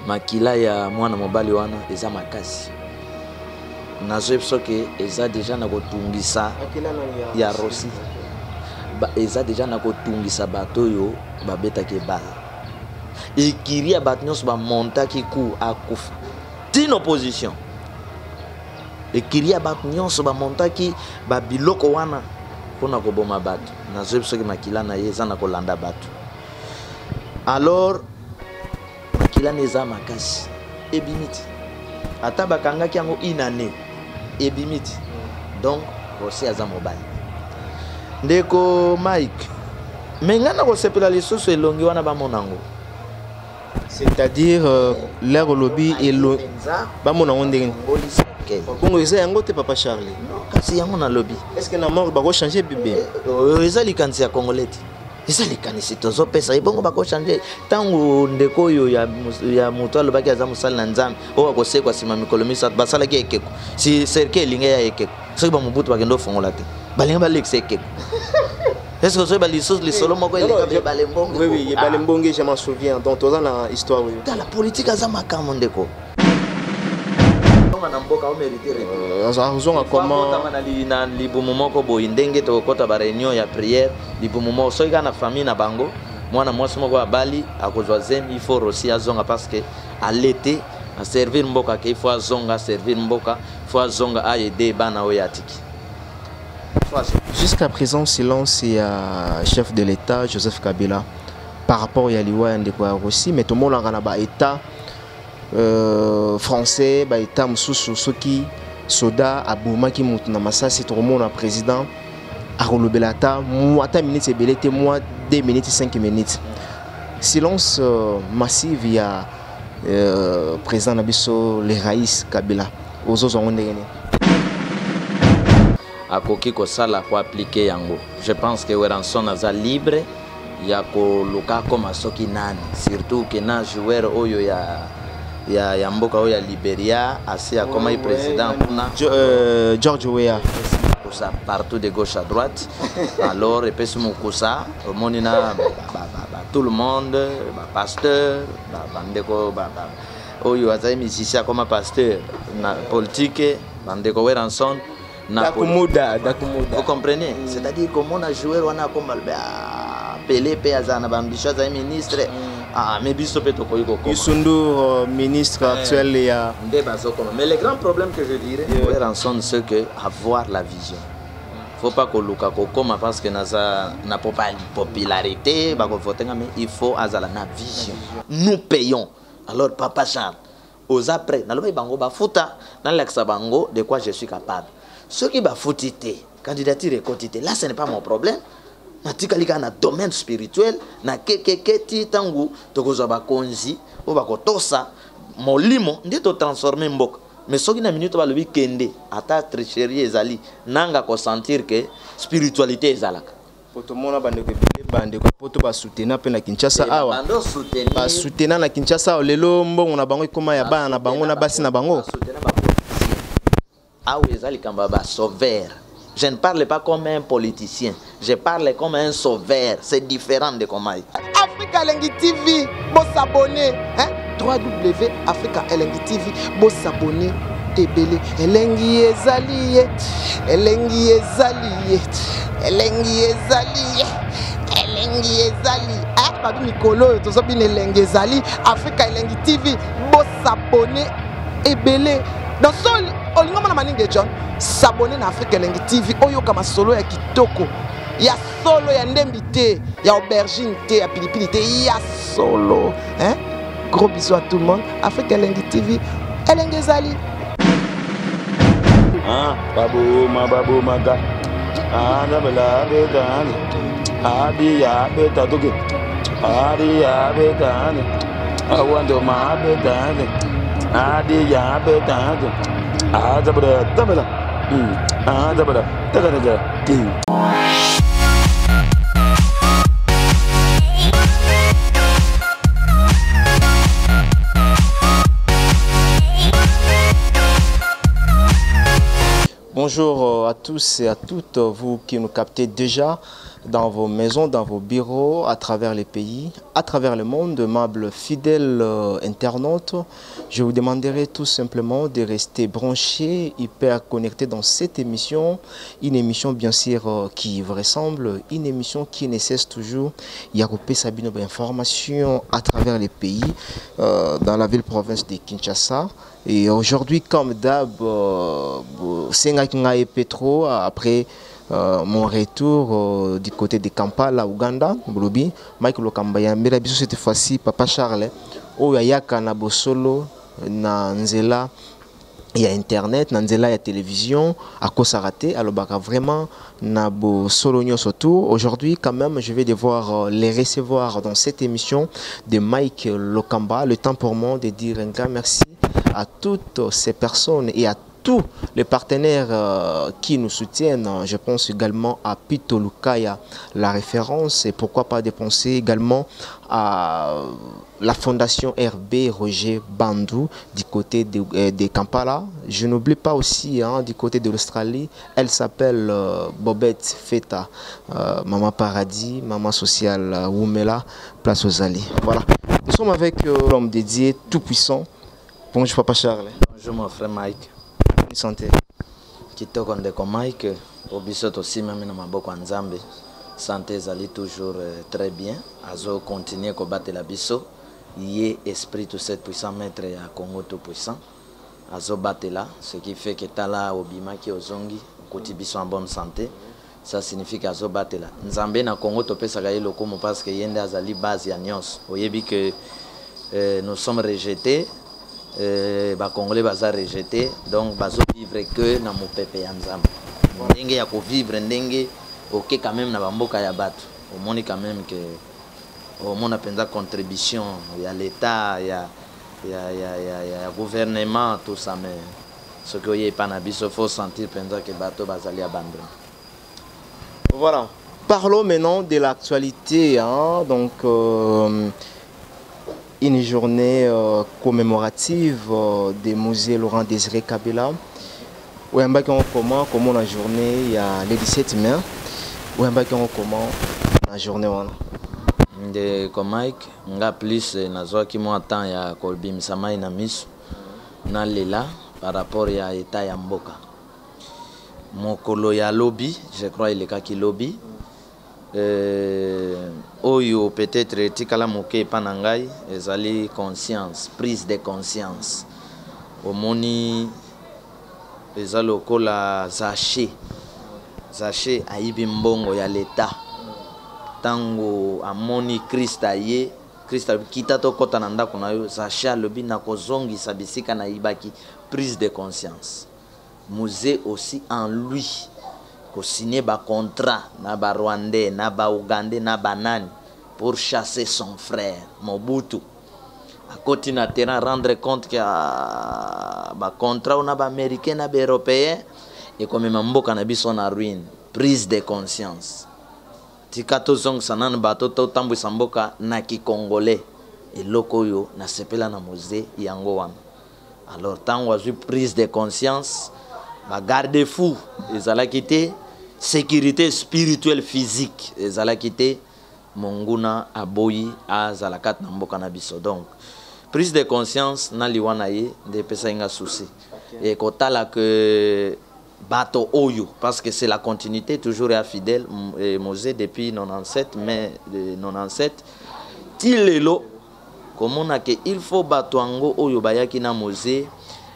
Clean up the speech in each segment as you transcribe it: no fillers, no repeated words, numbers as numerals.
makila ya mwana mobali wana eza makasi nazo soke eza déjà na kotungisa ya Rossi eza déjà na kotungisa bato yo babetaki bala ekiria bato nyonso bamontaki ku akufa tino opposition ekiria bato nyonso bamontaki babiloko wana mpona koboma bato nazo soki makila na ye eza na kolanda bato alors makila na eza makasi ebimiti ata bakangaki yango inane ebimiti donc Rossi aza mobali ndeko Mike menga na kosepela lisusu elongi wana bamonango c'est-à-dire l'air au lobby et le bamonango ndenge bongo eza yango te papa Charlie kasi yango na lobby est-ce que na mort bako changer bébé eza likanisi ya congolais eza likanisi tozopesa ebongo bako changer tango ndeko oyo ya moto alobaki aza mosali na nzambe oyo akosekwa nsima mikolo misato basalaki ekeko si serke elinge ya ekeko soki bamobutu bakende ofongola te balinga balekisa ekeko est-ce que soki balisusu lisolo moko eleka ebale mbonge oui ebale mbonge je m'en souviens donc toza na histoire oyo la politique aza makambo ndeko na mboka o mériter azonga comment na libumu moko boye ndenge tokota ba réunion ya prière libumu moko soki kana famille na bango mwana mwasi moko abali akozwa zemi il faut Rossi azonga parce que à l'été a servir mboka ke il faut azonga servir mboka faut azonga a aider bana o yatiki. Jusqu'à présent silence et chef de l'État Joseph Kabila par rapport à liwa ndeko Rossi mais tout le monde na ba état français ba état mususu soki soda abomaki mutu na masasi to mona président a relobela ta ata minutes ebelete moi 2 minutes 5 minutes silence massive ya président nabiso le Raïs Kabila ozozo ngene akoki kosala ko appliquer yango je pense que Weranson aza libre ya koluka koma soki nani surtout que na joueur oyo ya mboka oyo ya Liberia asi akoma président kuna George Weah ça partout de gauche à droite alors et puis mukusa monina tout le monde pasteur bandeko oyo azai musicien comme pasteur na politique bandeko Weranson Dakumuda. Vous comprenez? C'est-à-dire comment on a joué, on a comme Pelé, Péazana, Bambicha, ministre. Ah, mais Bisso Petokoyoko. Isundu, ministre actuel. Mais le grand problème que je dirais, c'est que avoir la vision. Il ne faut pas que Luka Kokoma parce que n'a pas une popularité, mais il faut avoir la vision. Nous payons. Alors, Papa Charles, aux après, dans le bango bafuta, dans l'exabango, de quoi je suis capable. Ce qui va foutiter, candidature et quantité, là ce n'est pas mon problème. Natika na domaine spirituel, na kekeketi tangu tokoza ba konzi, o ba kotosa molimo ndito transformer mbok. Mais ce qui na minute ba lobi kende, ata tricherie ezali, nanga ko sentir que spiritualité ezalaka. Poto mona bande ko bande ko poto ba soutenir pe na Kinshasa awa. Ba soutenir na Kinshasa lelo mbongo na bango ikoma ya bana na bango na basi na bango. Sauveur. Je ne parle pas comme un politicien, je parle comme un sauveur. C'est différent de comment. Africa Elengi TV, bon s'abonner. Africa Elengi TV, bon s'abonner. Ebele, Elengi ezali, Elengi ezali, Elengi ezali, Elengi ezali. Babi Mikolo, tozo bin Elengi ezali. Africa Elengi TV, bon s'abonner. Ebele. Dans sol, olingo na maninge John, s'abonner na Africa Elengi TV, oyo kama solo ya kitoko. Ya solo ya ndembi te, ya aubergine te, ya pilipili te, ya solo. Hein? Gros bisous à tout le monde. Africa Elengi TV, Elengi ezali. Ah, babu maga. Ah, dabala bedani. Adi ya betaduke. Adi ya bedani. I want to my bedani. Adi ya bedani. Ah, dabala. Ah, dabala. Bonjour à tous et à toutes, vous qui nous captez déjà dans vos maisons, dans vos bureaux, à travers les pays, à travers le monde, aimables fidèles internautes. Je vous demanderai tout simplement de rester branchés, hyper connectés dans cette émission. Une émission bien sûr qui vous ressemble, une émission qui ne cesse toujours. Il y a Sabino information à travers les pays, dans la ville-province de Kinshasa. Et aujourd'hui, comme d'hab, Senga Petro, après mon retour du côté de Kampala, Ouganda, Mike Lokambaya, mais cette fois-ci, Papa Charles, où il y a Kanabosolo, Nanzela, il y a internet, Nanzela, il y a télévision, à quoi ça raté, alors vraiment, Nabo Solonio surtout. Aujourd'hui, quand même, je vais devoir les recevoir dans cette émission de Mike Lokamba. Le temps pour moi de dire un grand merci à toutes ces personnes et à tous les partenaires qui nous soutiennent. Je pense également à Pito Lukaya, la référence, et pourquoi pas dépenser également à la fondation RB Roger Bandou du côté de Kampala. Je n'oublie pas aussi du côté de l'Australie, elle s'appelle Bobette Feta, Maman Paradis, Maman Sociale Woumela, Place aux Alliés. Voilà. Nous sommes avec l'homme dédié tout puissant. Bonjour Papa Charles. Bonjour mon frère Mike. Bonne santé. Kitoko ndeko Mike, obiso aussi même na maboko nzambe. Santé zali toujours très bien. Azo continuer ko battre la biso. Yé esprit tout cette puissant maître à Congo tout puissant. Azo battre là, ce qui fait que tala obima ki ozongi koti biso en bonne santé. Ça signifie qu'azo battre là. Nzambe na Congo to pesa ga yelo comme parce que yende azali base ya nyos. Oyebi que nous sommes rejetés. Les Congolais sont rejetés, donc ils ne vivre que dans mon peuple. Ndenge ya ko vivre ndenge ok quand même na bamboka ya bato. Au moins quand même que au moins apenda contribution il y a l'état, il y a gouvernement tout ça mais ce que y est pas na biso faut sentir penza que bato bazali abandonné. Voilà. Parlons maintenant de l'actualité donc une journée commémorative des musées Laurent Désiré Kabila. Oui, comment la journée il y a le 17 mai. Oui, comment la journée de Mike, nga plus nazoa ki mo temps ya kolbi misama ina miso na lela par rapport ya état ya mboka. Mokolo ya lobby, je crois il est kaki lobby. Oyo peut-être tikala moke panangai ezali conscience, prise de conscience. Omoni ezalo kola zaché aibi mbongo ya l'état. Tango amoni Krista ye Krista kita to kota na ndako na yo zaché lobi na kozongi sabisika na ibaki, prise de conscience. Musée aussi en lui ko signer ba contrat na ba Rwandais na ba Ougandais na banani pour chasser son frère Mobutu. À côté na terrain rendre compte que ba contrat on a ba américain na ba européen et comme mboka na biso na ruine, prise de conscience. Tikato zong sanan bato to tambu samboka na ki congolais et loko yo na sepela na musée yango wana. Alors tant wazu prise de conscience ba garde-fou ezala kité sécurité spirituelle physique ezala kité monguna aboyi azalakat na mboka na biso. Donc prise de conscience na liwana ye de pesa inga souci et kotala que bato oyo parce que c'est la continuité toujours et fidèle Mosé depuis 97 mai 97 tilelo comme on a que il faut bato ango oyo bayaki na Mosé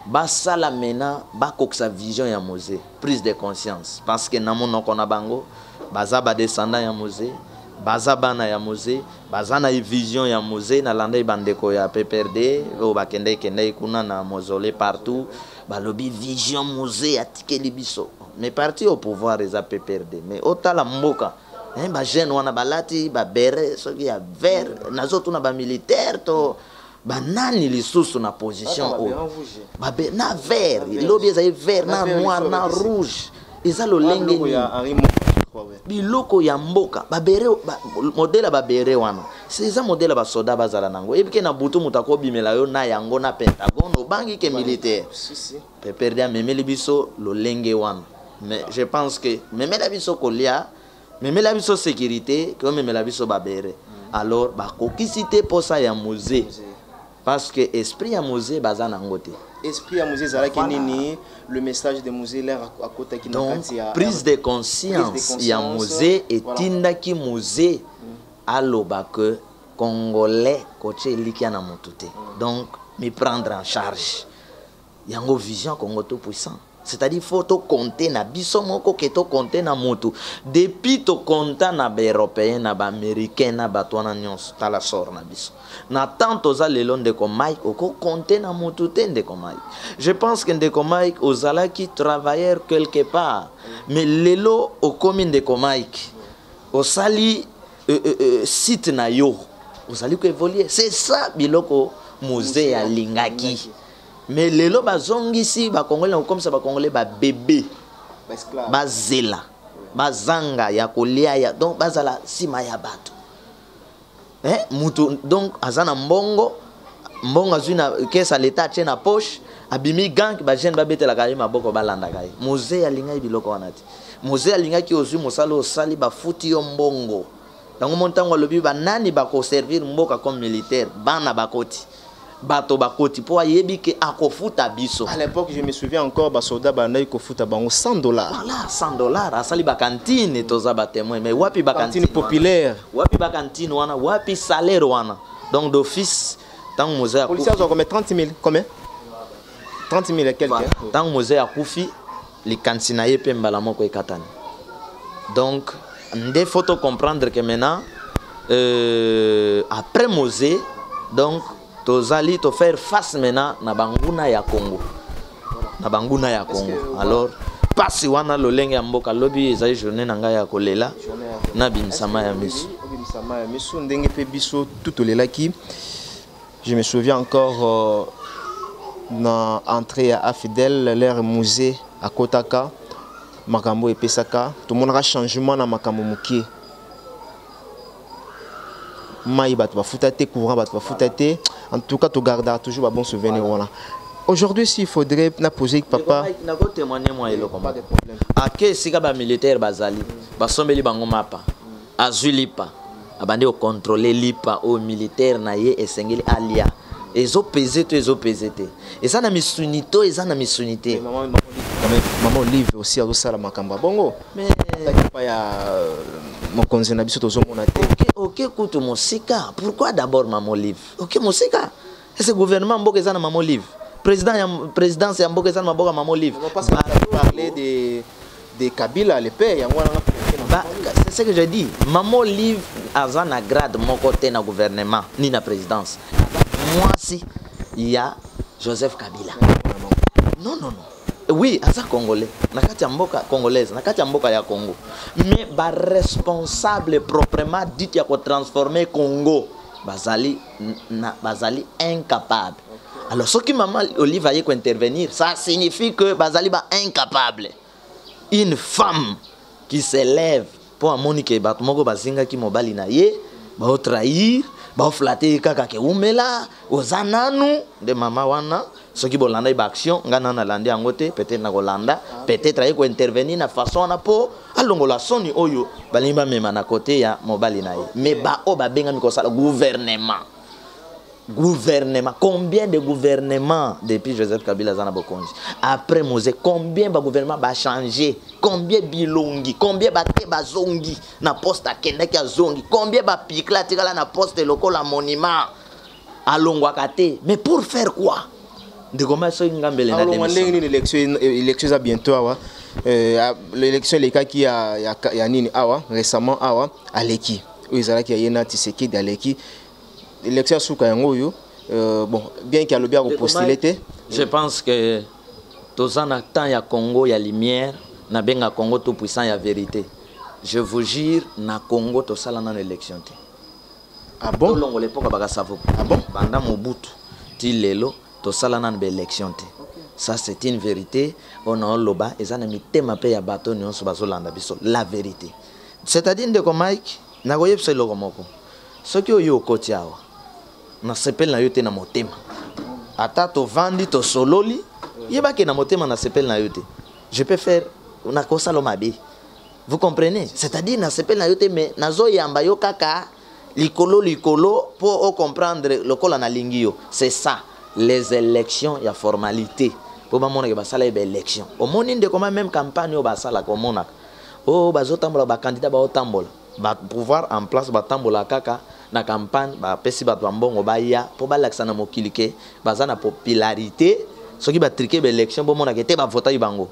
basala mena bakoksa vision ya Mosé, prise de conscience parce que namono kona bango baza ba descendant ya Mosé, baza bana ya Mosé, baza na vision ya Mosé na landa bandeko ya PPRD o bakende kende kuna na mausolée partout balobi vision Mosé atikeli biso mais parti au pouvoir eza PPRD mais otala mboka ba jeune wana balati ba bere soki ya vert nazoto na ba militaire to banani lisusu na position o babe na vert lobi eza vert na noir na rouge eza lo lenge ni biloko ya mboka babere modèle babere wana c'est ça modèle ba soda bazala nango ebike na butu mutako bimela yo na yango na Pentagone bangi ke militaire pe perdre memeli biso lo lenge wana mais je pense que memela biso kolia memela biso sécurité que memela biso babere alors bakokisi te posa ya musée parce que esprit ya musée baza nango te esprit ya musée ezalaki nini le message de musée l'air akotaki na kati ya prise de conscience ya musée etindaki musée aloba que congolais koche elikia na motu te donc me prendre en charge yango vision Congo tout puissant c'est-à-dire faut to compter na biso moko ke to compter na motu depuis to compter na ba européen na ba américain na ba twana nyonso tala sort na biso na tant oza lelo ndeko Mike oko compter na motu te ndeko Mike je pense que ndeko Mike ozala qui travailleur quelque part mais lelo okomi ndeko Mike osali site na yo osali ko évoluer c'est ça biloko musée ya lingaki mais lelo bazongisi ba congolais comme ça ba congolais ba bébé ba zela bazanga ya kolia ya donc bazala sima ya bato mutu donc azana mbongo azuna kesa l'état tient na poche abimi gang ba jeune ba betela kali maboko balanda kai musée ya lingai biloko wanati musée ya lingai ki ozu mosalo osali ba futi yo mbongo tango montango lobi ba nani ba ko servir mboka comme militaire bana bakoti bato bakoti po ayebi ke akofuta biso. À l'époque je me souviens encore ba soldat bandai kofuta bango $100. Voilà, $100 asali ba cantine toza ba témoin mais wapi ba cantine populaire. Wapi ba cantine wana, wapi salaire wana. Donc d'office tant musée a policiers ont combien 30 000 combien 30 000 et quelques. Voilà. Tant musée a kufi les cantines ye pemba la moko ekatani. Donc des photos comprendre que maintenant après musée donc tozali to faire face maintenant na banguna ya Congo na banguna ya Congo alors pasi wana lolenge ya mboka lobi ezali journée nanga ya kolela na bimisama ya misu ndenge pe biso tout olelaki je me souviens encore na entrée à Fidèle l'air musée à Kotaka makambo epesaka tout le monde a changement na makambo mukie mai bat bafuta te courant bat bafuta te en tout cas tu garderas toujours un bon souvenir voilà. Aujourd'hui s'il faudrait na poser papa na ko témoigner moi eloko pas de problème ake sika ba militaire bazali basombeli bango mapa azui lipa abandi o contrôler lipa au militaire na ye esengeli alia ezo peser te et ça na misunito et ça na misunité maman Olive aussi a ça la makamba bongo mais pas ya mon conseil na biso tozomona te OK kutu mosika pourquoi d'abord maman Olive OK mosika est-ce gouvernement mboka za na maman Olive présidence ya mboka za na mboka maman Olive on passe parler de Kabila le père ya ngwana c'est ce que je dis maman Olive aza na grade moko te na gouvernement ni na présidence moi si il y a Joseph Kabila non oui aza congolais nakati ya mboka congolaise nakati ya mboka ya Congo mais ba responsable proprement dit ya ko transformer Congo bazali incapable alors ce qui maman Olive aye ko intervenir ça signifie que bazali ba incapable une femme qui s'élève pour amonique bato moko bazinga ki mobali na ye ba trahir ba flatter kaka ke umela ozananu de mama wana ce qui bolanda ba action ngana na landi angote peut-être na kolanda peut-être ay ko intervenir na façon na po alongola soni oyo balimba mema na côté ya mobali na ye mais ba o ba benga miko sala gouvernement combien de gouvernements depuis Joseph Kabila zana bokonzi après Mosé combien ba gouvernement ba changer combien bilongi combien ba te bazongi na poste akenda ki azongi combien ba pikla tikala na poste lokola monument alongwa kate mais pour faire quoi de comment ça ngambele na l'élection à bientôt awa l'élection les cas qui ya nini awa récemment awa aleki ezala ki yena Tshisekedi d'aleki l'élection souka yango bon bien qu'il y a le bien postulé je pense que tous en temps ya Congo ya lumière na benga Congo tout puissant ya vérité je vous jure na Congo to sala na élection te ah bon longo l'époque baka savo ah bon banda mobutu ti lelo to sala na élection te ça c'est une vérité on a loba ezana mitema pe ya bato nyonso bazolanda biso la vérité c'est-à-dire ndeko Mike na koyebisa loko moko soki oyo kotiawa na sepel na yote na motema ata to vandi to sololi yebake na motema na sepel na yote je peux faire na kosalo mabe Vous comprenez? C'est-à-dire, na sepel na yote mais nazo yamba yo kaka likolo pour comprendre le col na lingio. C'est ça, les élections, il y a formalité. Pour ba mona ke basala ba élection. Au monde de comment même campagne au basala comme mona. Oh bazo tambola ba candidat ba otambola. Ba pouvoir en place ba tambola kaka na campagne ba pesi ba mbongo ba ya pour ba laksana mokilike baza na popularité. Ce qui va triquer l'élection, bon mon akete va voter bango.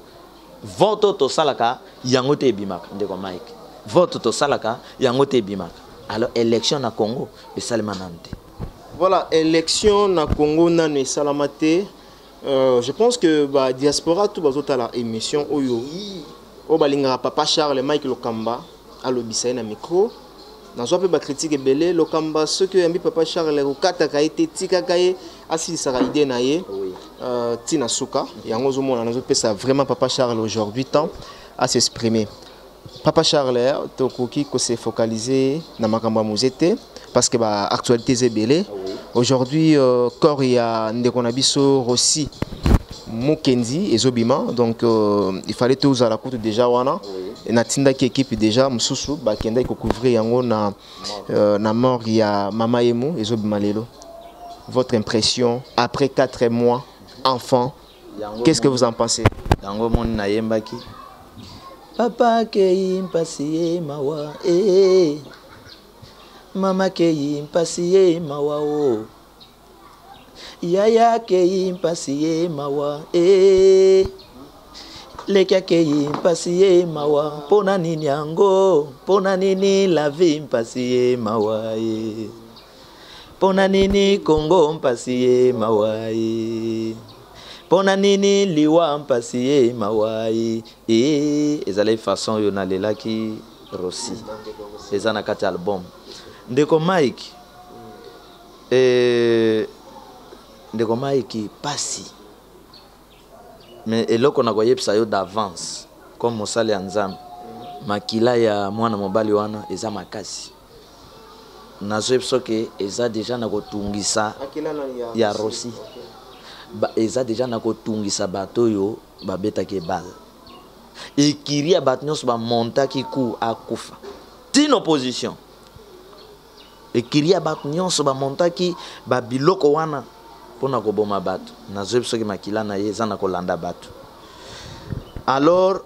Vote to salaka yango te bimaka ndeko Mike. Vote to salaka yango te bimaka. Alors élection na Congo be salimanante. Voilà, élection na Congo na ne salamate. Je pense que ba diaspora tout bazota la émission oyo. O balinga papa Charles Mike Lokamba a lobisa na micro. Dans un peu de critique belé le combat ce que ami papa Charles Rukata a été tika kaye assis sara idée naie tina suka yango zo mona nazo pesa vraiment papa Charles aujourd'hui temps à s'exprimer. Papa Charles tokoki ko se focaliser na makamba muzete parce que ba actualité c'est belé aujourd'hui corps ya ndeko na biso Rossi Mukendi et Zobima donc il fallait tous à la courte déjà wana natinda ki équipe déjà mususu ba kenda ko couvrir yango na mort ya mama Emu et Zobima lelo. Votre impression après 4 mois enfant, qu'est-ce que vous en pensez? Yango mon na yembaki papa ke impasiye mawa mama ke impasiye mawa o yaya ke impasiye mawa leka ke impasiye mawa pona nini yango pona nini la vie impasiye mawa pona nini Congo impasiye mawa pona nini liwa impasiye mawa ezala façon yo na lelaki Rossi ezana kati album ndeko Mike ndeko Mike pasi mais eloko na koyebisa yo d'avance comme mosali ya Nzambe makila ya mwana mobali wana eza makasi nazoyebisa ke eza deja na kotungisa ya Rossi eza deja na kotungisa bato yo babetaki bal ekiria bato nyonso bamontaki ku akufa tino opposition ekiria bato nyonso bamontaki babiloko wana pona koboma bato nazoyebisa ke makila na ye eza na kolanda bato alors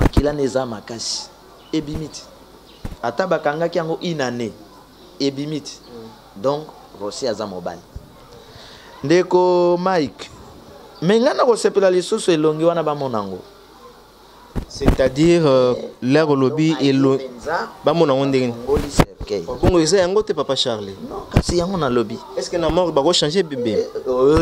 makila na eza makasi ebimiti ata bakangaki yango inane ebimiti donc Rossi aza mobali ndeko Mike mengana ko sepela lisusu elongi wana bamonango c'est-à-dire l'air au lobby et le bamonango ndenge Congo eza yango te papa Charles non kasi yango na lobby est-ce que na mort ba ko changer bébé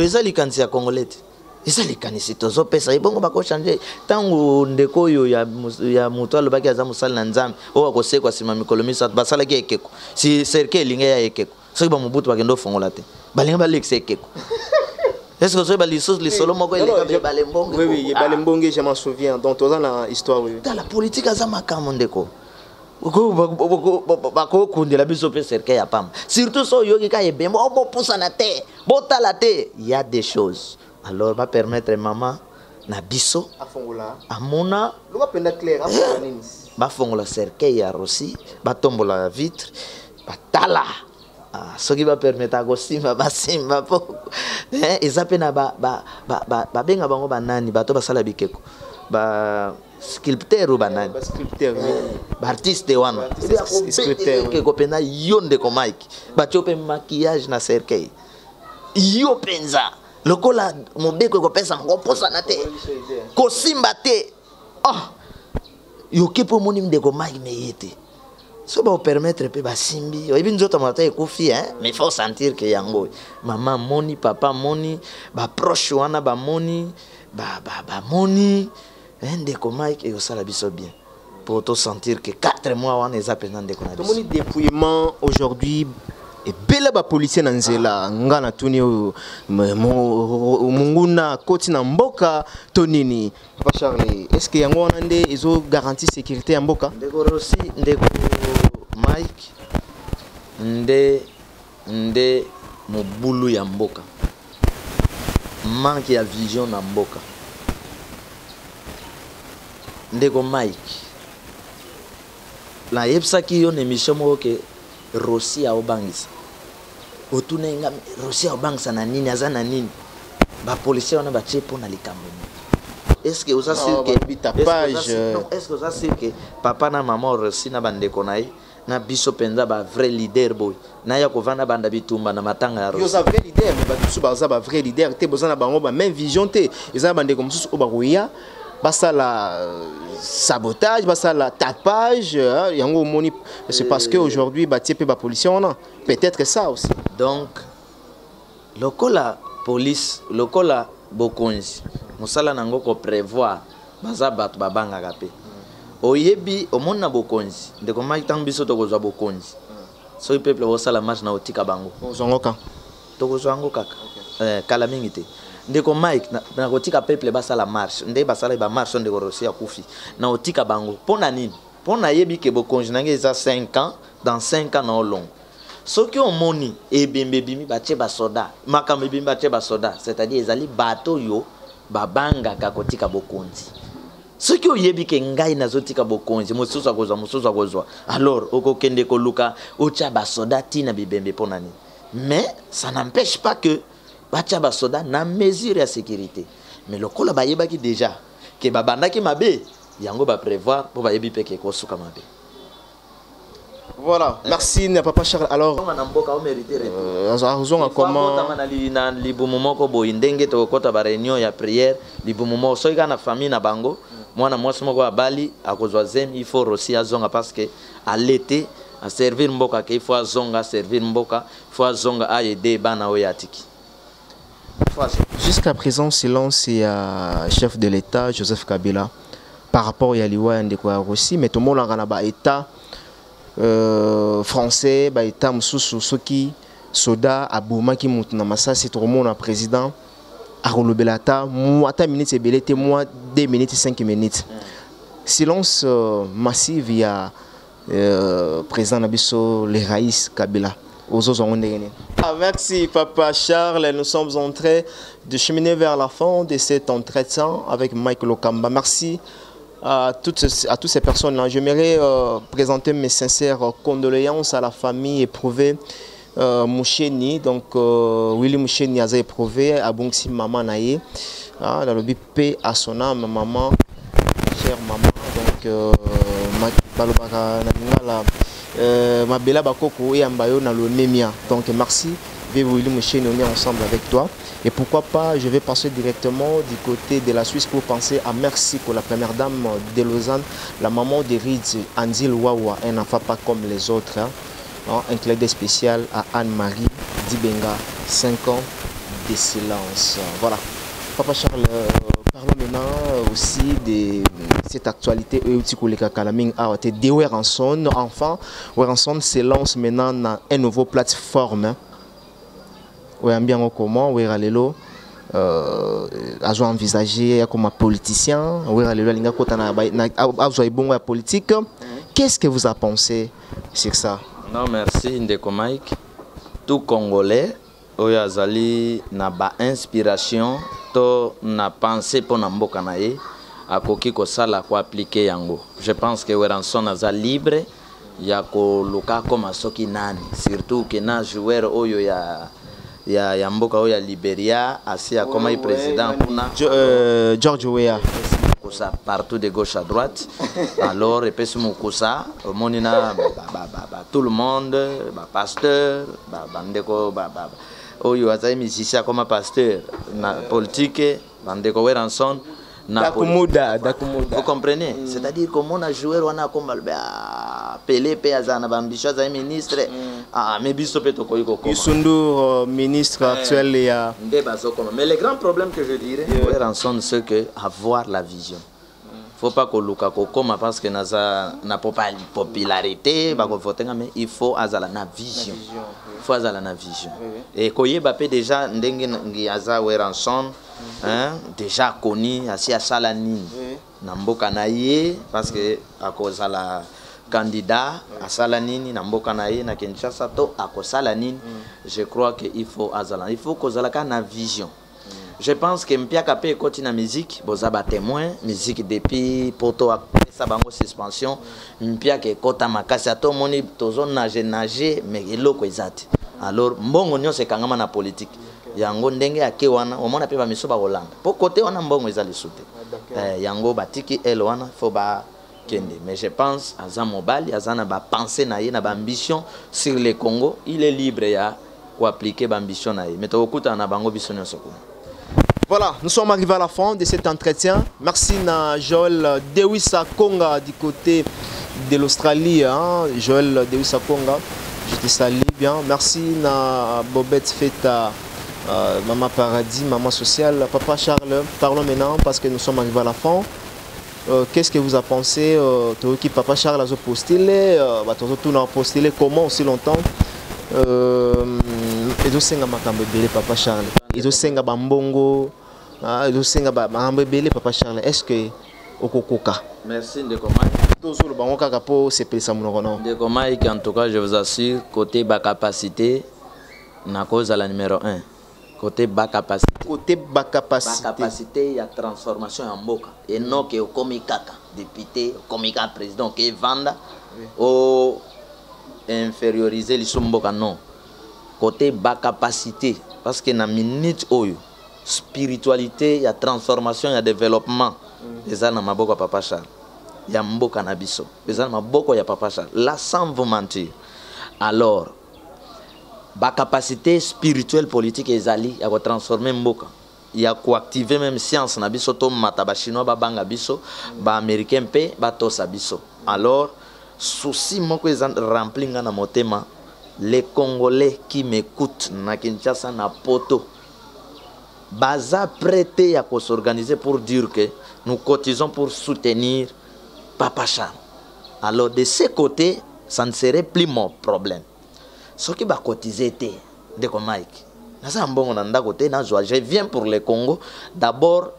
eza likanisi ya congolais eza likanisi tozo pesa ibongo ba ko changer tango ndeko yo ya muto alobaki aza musali na Nzambe o akosekwa sima mikolo misatu basala ki ekeko si cercle linga ya ekeko soki ba mubutu bakendo fongola te balinga ba lexe ekeko est-ce que c'est les solo moko eleka balembongo oui balembongo je m'en souviens donc dans la histoire oui dans la politique azama kamondeko bako kundela biso pe cercle ya pam surtout so yoki ka ebembo bo pousa na te botala te il y a des choses alors va permettre maman na biso afongola amona lo ba penda clair afongola ba fongola cercle ya Rossi ba tombola vitre batala ce qui va permettre à Gosima basimba po ezapena ba benga bango banani bato basala bikeko ba sculpteur ou banani ba sculpteur ba artiste wana sculpteur ke pena yonde ko Mike ba chope maquillage na cercueil yo penza lokola mobeko ko pesa ngo posa na te ko simba te yo kepo moni ndeko Mike meyete so ba permettre pe ba simbi o ibinzo tamata ekufi mais faut sentir que yango maman moni papa moni ba proche wana ba moni ba moni ndeko Mike et osala biso bien pour te sentir que 4 mois wana eza pena ndeko na biso moni dépouillement aujourd'hui et bela ba policier na nzela ngana tuni munguna koti na mboka tonini papa Charles est-ce que yango wana nde ezo garantie sécurité ya mboka ndeko Rossi ndeko Mike nde mobulu ya mboka manque ya vision na mboka ndeko Mike la yebsaki yo émission moko ke Rossi a obangisa otunenga Rossi a obangisa na nini aza na nini ba policier wana ba chepo na likambo. Est-ce que vous avez sûr que est-ce que vous avez sûr que papa na maman Rossi na bandeko na ye na biso penza ba vrai leader boy na ya kovanda banda bitumba na matanga ya Rossi. Yo za vrai leader mais ba biso ba vrai leader te bozana bango ba même vision te eza bandeko mususu obakoya basa la sabotage, basa la tapage, yango moni c'est parce que aujourd'hui ba tiepé ba policier on peut-être que ça aussi. Donc lokola police lokola bokonzi musala nango ko prévoir baza bato babanga kapé oyebi omona bokonzi ndeko mai tang biso to kozwa bokonzi so peuple bosala marche na otika bango ozongoka to kozwa ngo kaka kala mingi te ndeko Mike na kotika peuple basala marche nde basala ba marche ndeko Rossi ya kufi na otika bango pona nini pona yebi ke bokonzi nange za 5 ans dans 5 ans na long soki omoni ebembe bimi batie ba soda makambe bimi batie ba soda c'est-à-dire ezali bato yo babanga kakotika bokonzi soki oyebi ke ngai nazotika bokonzi mosusu akozwa alors okokende koluka otia ba soda tina bibembe pona nini mais ça n'empêche pas que batia ba soda na mesure ya sécurité mais lokola bayebaki déjà ke babandaki mabe yango ba prévoir pour bayebi peke kosuka mabe. Voilà, merci Papa Charles. Alors, comment na libumumoko boindenge to kota ba réunion ya prière libumumo so ika na famille na bango mwana mwasi moko abali akozwa zem il faut Rossi azonga parce que à l'été à servir mboka ke il faut azonga servir mboka il faut azonga aider bana oyatiki. Jusqu'à présent silence et chef de l'État Joseph Kabila par rapport à Liwa ndeko Rossi mais tout le monde a ba état français ba état mususu soki soda abomaki mutu na masasi tout le monde a président a relobelata ata minutes ebelete moi 2 minutes 5 minutes silence massif via président Nabiso le Raïs Kabila aux autres. Merci Papa Charles, nous sommes en train de cheminer vers la fin de cet entretien avec Mike Lokamba. Merci à toutes ces personnes-là. J'aimerais présenter mes sincères condoléances à la famille éprouvée Moucheni. Donc Willy Moucheni a éprouvé à Bongsi Maman Naye. Dans le BP à son âme, maman, chère maman. Donc Mabela Bakoko et Ambayo dans le Nemia. Donc merci. Willy Moucheni, on est ensemble avec toi. Et pourquoi pas, je vais passer directement du côté de la Suisse pour penser à Mexico, la première dame de Lausanne, la maman de Ridz, Anzil Wawa, un enfant pas comme les autres. Un clin d'œil spécial à Anne-Marie Dibenga, 5 ans de silence. Voilà. Papa Charles, parlons maintenant aussi de cette actualité de Weranson. Enfin, Weranson se lance maintenant dans une nouvelle plateforme. Oui, bien comment, oui, Ralelo, a envisagé comme un politicien, oui, Ralelo, a politique. Qu'est-ce que vous avez pensé sur ça? Non, merci, Ndeko Mike. Tout Congolais, oui, azali na ba inspiration, to na pensée pour namboka na ye, a koki ko sala ko appliquer yango. Je pense que Weranson aza libre, ya ko luka comme soki nani, surtout que na joueur oyo ya mboka oya Liberia asia comme président kuna George Weah kosa partout de gauche à droite alors et puis mukusa monina tout le monde pasteur bandeko oyo azai musicien comme pasteur na politique bandeko Weranson Dakumuda. Vous comprenez? C'est-à-dire comment on a joué, on a comme Pelé, Péazana, Bambicha, ministre, mais Bissopeto Koyko. Yusundur, ministre actuel. Mais le grand problème que je dirais, c'est que avoir la vision. Il ne faut pas que Luka Kokoma parce que n'a pas la popularité, mais il faut avoir la vision. Il faut avoir la vision. Et Koye Bappé déjà, Ndengi Weranson. Déjà connu à Salanine Namboka Naye parce que à cause de la candidat à Salanine Namboka Naye na Kinshasa to à cause Salanine je crois que il faut que la vision. Je pense que Mpiaka pe continue la musique, boza ba témoin, musique depuis poto a sa bango suspension, Mpiaka kota makasi ato moni tozo nager mais eloko ezati. Alors mbongo nyonso ekangama na politique. Yango ndenge ake wana omona pe ba miso ba Hollande. Po côté wana mbongo ezali soute. Yango batiki el wana fo ba kende. Mais je pense aza mobali, azana ba penser na ye na ba ambition sur le Congo, il est libre ya ou appliquer ba ambition na ye. Mais to okuta na bango biso nyonso ko. Voilà, nous sommes arrivés à la fin de cet entretien. Merci à Joël Dewisa Konga du côté de l'Australie. Hein? Joël Dewisa Konga, je te salue bien. Merci à Bobette Feta, Maman Paradis, Maman Sociale. Papa Charles, parlons maintenant parce que nous sommes arrivés à la fin. Qu'est-ce que vous avez pensé que Papa Charles a postulé, postulé comment aussi longtemps et senga makambo belé Papa Charles et senga bambongo et senga makambo belé Papa Charles est-ce que okokoka merci de comment toujours le bango kaka po c'est pesa monono de comment en tout cas je vous assure côté ba capacité na cause à la numéro 1 côté ba capacité il y a transformation en mboka et non que komi kaka député komi kaka président que vanda au inférioriser les somboka non côté bas capacité parce que na minute oyo spiritualité il y a transformation il y a développement les na maboko Papa Charles il y a mboka na biso les na maboko ya Papa Charles là sans vous mentir alors bas capacité spirituelle politique ezali ya ko transformer mboka il y a ko activer même science na biso to mata ba chinois ba banga biso ba américain pe ba tosa biso alors souci moko ezan rempli nga na motema les Congolais qui m'écoutent na Kinshasa na poto baza prêté à s'organiser pour dire que nous cotisons pour soutenir Papa Charles. Alors de ce côté ça ne serait plus mon problème ce qui va cotiser de comme Mike nasa mbongo na ndako te na joie je viens pour le Congo d'abord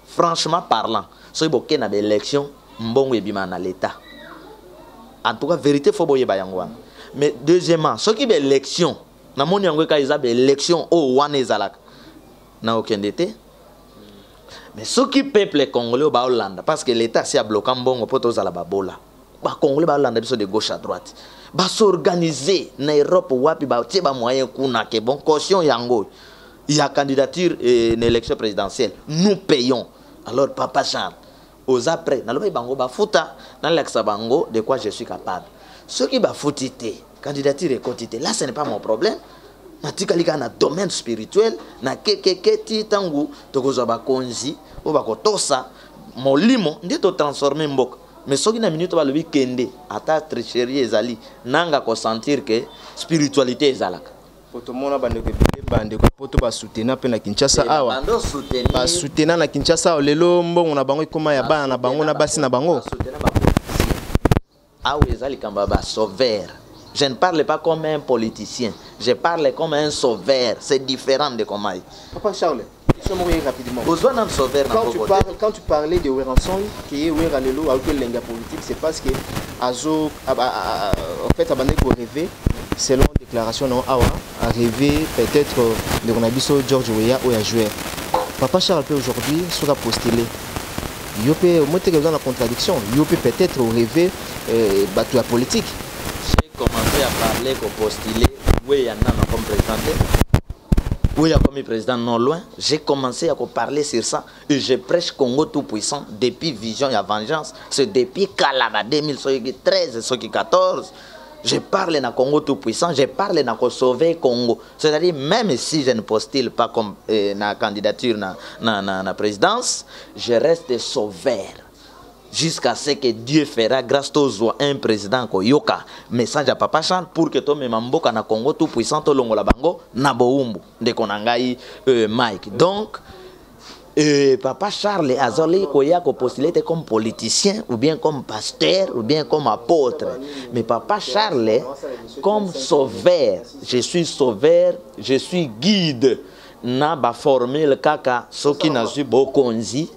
franchement parlant so iboke na élection mbongo ebima na l'état. En tout cas, vérité, il faut boyer bayangwan. Mais deuxièmement, ce qui est élection, na moni yango ka isa élection au wana ezalaka. Na aucun été. Mais ce qui peuple congolais au Hollande parce que l'état si a bloqué mbongo poto za la babola. Ba congolais ba Hollande biso de gauche à droite. Ba s'organiser na Europe wapi ba tie ba moyen kuna ke bon caution yango. Il y a candidature une élection présidentielle. Nous payons. Alors Papa Charles aux après na loba bango ba futa na l'exa bango de quoi je suis capable ce qui ba futité candidature et quantité là ce n'est pas mon problème na tikalika na domaine spirituel na kekeke ti tangu tokozo ba konzi o ba kotosa molimo ndito transformer mboka mais ce qui na minute ba lobi kende ata tricherie ezali nanga ko sentir que spiritualité ezalaka poto mona bande ko poto ba soutenir pe na Kinshasa awa ba soutenir na Kinshasa lelo mbongo na bango ikoma ya bana na bango na basi na bango awa ezali kamba ba sauveur. Je ne parle pas comme un politicien, je parle comme un sauveur, c'est différent de comment. Papa Charles, rapidement. Quand tu parlais de Weranson, qui est Weralelo, avec le lenga politique, c'est parce que Azo, en fait, abandonné pour rêver, selon déclaration non Awa, a rêvé peut-être de Ronabiso George Weah ou à jouer. Papa Charles peut aujourd'hui sera postulé. Il peut monter dans la contradiction. Il peut peut-être rêver battre la politique. J'ai commencé à parler qu'au postulé, oui, il y en a comme président. Oui, comme président non loin, j'ai commencé à parler sur ça et je prêche Congo tout puissant depuis Vision et Vengeance. C'est depuis Kalaba 2013, 2014. Je parle dans Congo tout puissant, je parle dans sauver Congo. C'est-à-dire même si je ne postule pas comme na candidature na présidence, je reste sauveur. Jusqu'à ce que Dieu fera grâce aux un président ko yoka message à Papa Charles pour que to me mamboka na Congo tout puissant to longola bango na boumbu de konangai Mike. Donc Papa Charles azali koya ko postuler comme politicien ou bien comme pasteur ou bien comme apôtre. Mais Papa Charles comme sauveur, je suis sauveur, je suis guide na ba formule kaka soki na zu bokonzi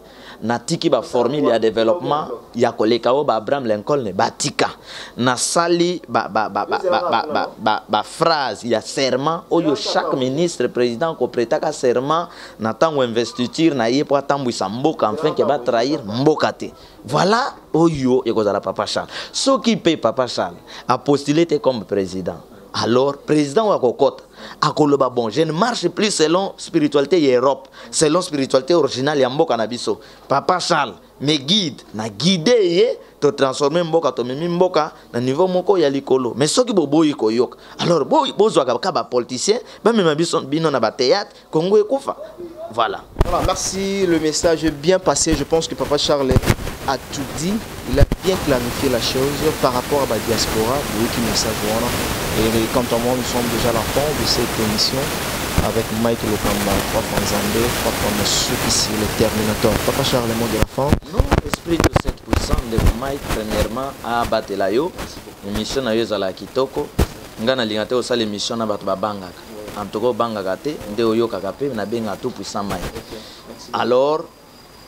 na tiki ba formule ya développement ya koleka o ba Abraham Lincoln ne batika na sali ba phrase ya serment oyo chaque ministre président ko prêtaka serment na tango investiture na ye po atambwisa mboka enfin que ba trahir mboka te. Voilà oyo ekozala Papa Charles. Ce qui paye Papa Charles a postulé comme président. Alors président wa kokota akoloba bon, je ne marche plus selon spiritualité ya Europe, selon spiritualité originale ya mboka na biso. Papa Charles me guide na guider ye to transformer mboka to memi mboka na niveau moko ya likolo. Mais soki boboyi koyoka. Alors bozwa ka ba politicien ba mema biso bino na ba théâtre Congo ekufa. Voilà. Voilà, merci, le message est bien passé. Je pense que Papa Charles a tout dit. Il a bien clarifié la chose par rapport à la diaspora. Et quant à moi, nous sommes déjà à la fin de cette émission avec Mike Lokamba, 3 fois Zambé, 3 fois Monsieur ici, le Terminator. Papa Charles, le mot de la fin. Non, esprit de cette puissance de Mike, premièrement, à Batelayo, l'émission à Yozala Kitoko, Ngana Lingate aussi l'émission à Batbabangaka. En tout cas, Bangagate, Ndeoyo Kakape, Nabenga tout puissant Mike. Alors,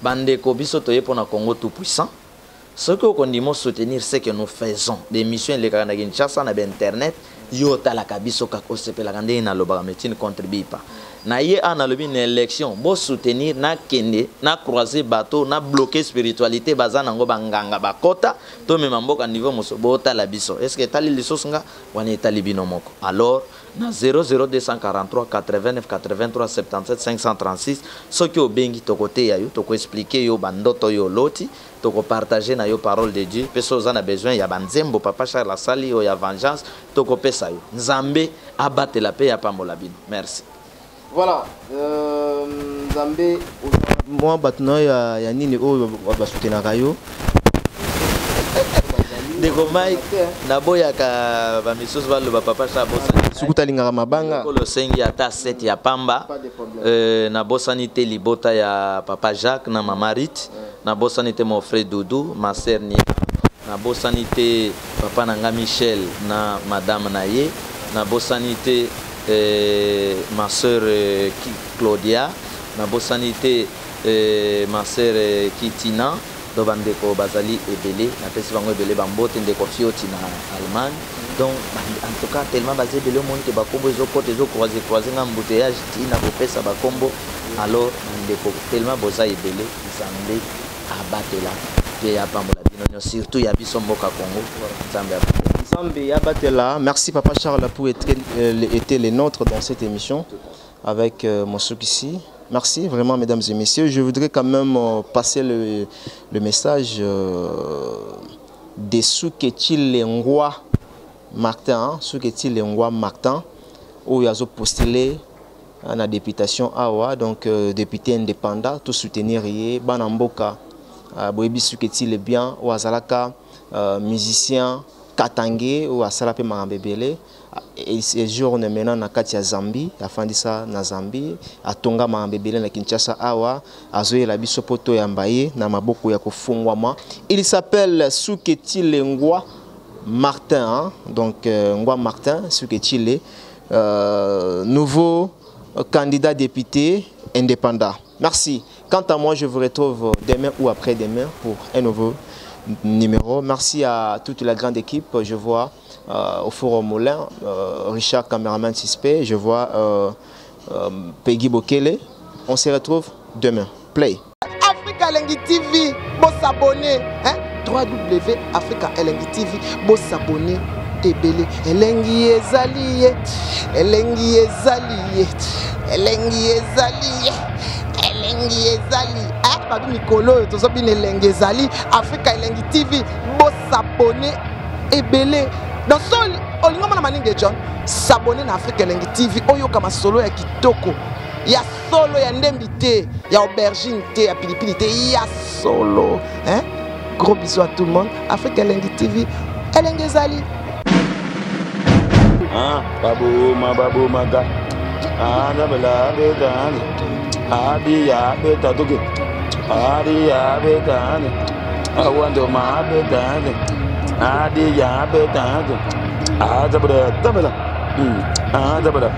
Bandeko Biso Toye pour le Congo tout puissant. Ce que nous devons soutenir, c'est que nous faisons des missions les Kinshasa na internet. Yo tala kabiso kako sepe la kande na loba metine contribue pas. Na ye ana lobi une élection, bo soutenir na kende, na croiser bateau, na bloquer spiritualité bazana ngo banganga bakota, to me mamboka niveau moso bo tala biso. Est-ce que tali lisosunga wana tali binomoko. Alors na 00243 89 83 77 536 soki obengi tokote ya yo toko expliquer yo bandoto yo loti toko partager na yo parole de Dieu peso za na besoin ya banzembo Papa Charles la sali yo ya vengeance toko pesa yo nzambe abate la paix ya pambola bino. Merci. Voilà, Nzambe moi batno ya nini o ba soutenaka yo Ndeko Mike naboya ka ba misus ba lo Papa Charles bosa sukuta lingaka mabanga kolo sengi ata 7 ya pamba na bosanité libota ya Papa Jacques na Mama Rit na bosanité mon frère Doudou ma sœur Nia na bosanité papa nanga Michel na madame Naye na bosanité ma sœur Claudia na bosanité ma sœur Kitina do bandeko bazali ebele na pesi bango ebele bambote ndeko fioti na Allemagne. Donc en tout cas tellement basé de le monde que bakombo ezo côté ezo croiser nga embouteillage tina bopesa bakombo. Alors ndeko tellement boza ebele Nzambe abatela pe ya pambola bino surtout ya biso mboka Congo. Nzambe abatela. Merci Papa Charles pour être les nôtres dans cette émission avec mon souk ici. Merci vraiment mesdames et messieurs. Je voudrais quand même passer le message de Souketi Lengwa Martin, Souketi Lengwa Martin, où il a postulé à la députation Awa, donc député indépendant, tout soutenir Banamboka, Boebi Souketi le bien, ou Azalaka, musicien Katangé, ou Asalape Marambebele. Et ces jours on est maintenant na kati ya Zambie afin de ça na Zambie atonga mambebele na Kinshasa awa azoye la biso poto ya mbaye na maboko ya kofungwama. Il s'appelle Souketi Lengwa Martin hein? Donc Ngwa Martin Souketi le nouveau candidat député indépendant. Merci. Quant à moi je vous retrouve demain ou après-demain pour un nouveau numéro. Merci à toute la grande équipe. Je vois au Forum Moulin, Richard caméraman suspect, je vois Peggy Bokele. On se retrouve demain. Play. Africa Elengi TV, bon s'abonner. Hein? www.Africa Elengi TV, bon s'abonner. Ebele. Elengi ezaliye. Elengi ezaliye. Elengi ezaliye. Elengi ezali. Ah, pas Nicolo, tout ça bien Elengi ezali. Africa Elengi TV, bon s'abonner. Ebele. Dans sol, olingoma na maninge John, s'abonner na Africa Elengi TV, oyo kama solo ya kitoko. Ya solo ya ndembi te, ya aubergine te, ya pilipili te, ya solo. Hein? Gros bisous à tout le monde. Africa Elengi TV, Elengi ezali. Ah, babu maga. Ah, nabela betani. Adi ya betatoke. Adi ya betani. Awando ma betani. Adi ya betani. Ah, dabada. Ah, dabada.